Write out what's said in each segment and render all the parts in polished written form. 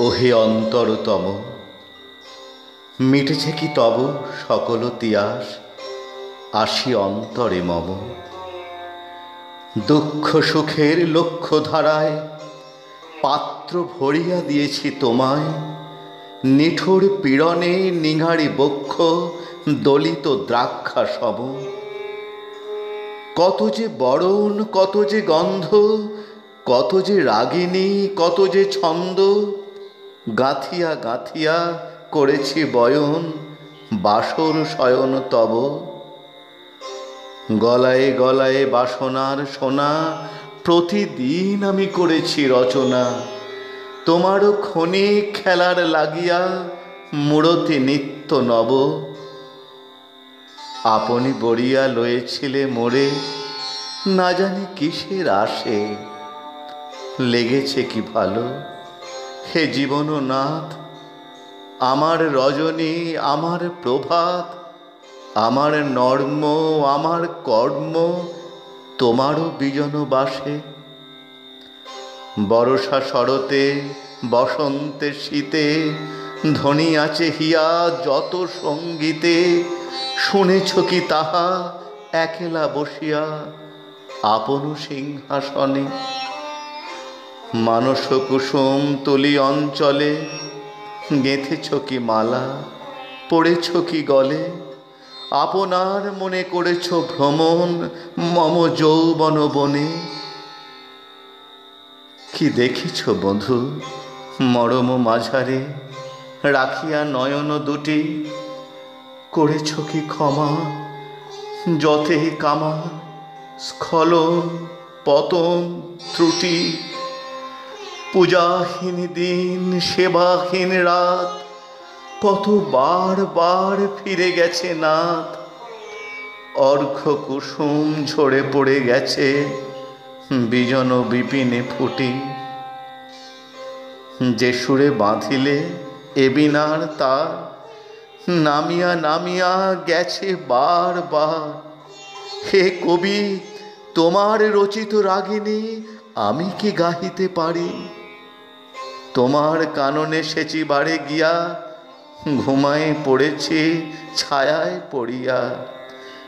ওহে অন্তরতম, মিটেছে কি তব সকল তিয়াস? আসি অন্তরে মম, দুঃখ সুখের লক্ষ্য ধারায় পাত্র ভরিয়া দিয়েছি তোমায়। নিঠুর পীড়নে নিঙারি বক্ষ দলিত দ্রাক্ষা সম। কত যে বরণ, কত যে গন্ধ, কত যে রাগিনী, কত যে ছন্দ, গাঁথিয়া গাঁথিয়া করেছি বয়ন বাসর শয়ন তব। গলায় গলায় বাসনার সোনা প্রতিদিন আমি করেছি রচনা। তোমারও ক্ষণিক খেলার লাগিয়া মূরতি নিত্য নব। আপনি বরিয়া লয়েছিলে মোরে, না জানি কিসের আসে। লেগেছে কি ভালো হে জীবননাথ, আমার রজনী, আমার প্রভাত, আমার নর্ম, আমার কর্ম তোমারও বিজন বাসে। বরষা শরতে, বসন্তে শীতে ধ্বনি আছে হিয়া যত সঙ্গীতে। শুনেছ কি তাহা একলা বসিয়া আপন সিংহাসনে? মানস কুসুম তুলি অঞ্চলে গেঁথেছ কি মালা, পড়েছ কি গলে? আপনার মনে করেছ ভ্রমণ মম যৌবন বনে। কি দেখিছ বন্ধু মরম মাঝারে রাখিয়া নয়ন দুটি? করেছ কি ক্ষমা যতে কামা স্খলন পতন ত্রুটি? পূজাহীন দিন, সেবাহীন রাত, কত বার বার ফিরে গেছে নাথ। অর্ঘ্য কুসুম ঝরে পড়ে গেছে বিজন বিপিনে ফুটি। যে সুরে বাঁধিলে এ বীণার তার, নামিয়া নামিয়া গেছে বার বার। হে কবি, তোমার রচিত রাগিনী আমি কি গাহিতে পারি? তোমার কাননে সেচি বাড়ে গিয়া ঘুমায় পড়েছি ছায়ায় পড়িয়া।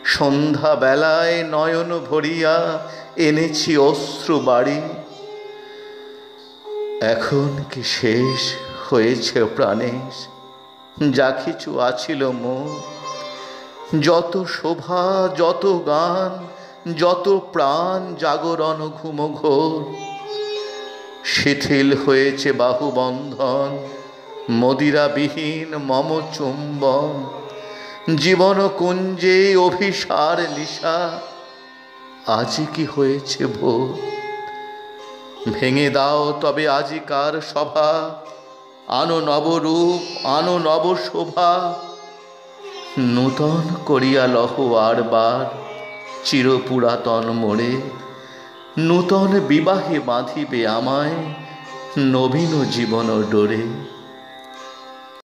সন্ধ্যা বেলায় নয়ন ভরিয়া এনেছি অশ্রু বাড়ি। এখন কি শেষ হয়েছে প্রাণেশ যা কিছু আছিল মোর? যত শোভা, যত গান, যত প্রাণ জাগরণ ঘুম ঘোর, শিথিল হয়েছে বাহুবন্ধন মদিরাবিহীন মম চুম্বন। জীবন কুঞ্জে অভিসার নিশা আজি কি হয়েছে ভোর? ভেঙে দাও তবে আজিকার সভা, আনো নবরূপ, আনো নব শোভা। নূতন করিয়া লহ আর বার চিরপুরাতন মোড়ে। নূতন বিবাহে বাঁধিবে আমায় নবীন জীবন ডোরে।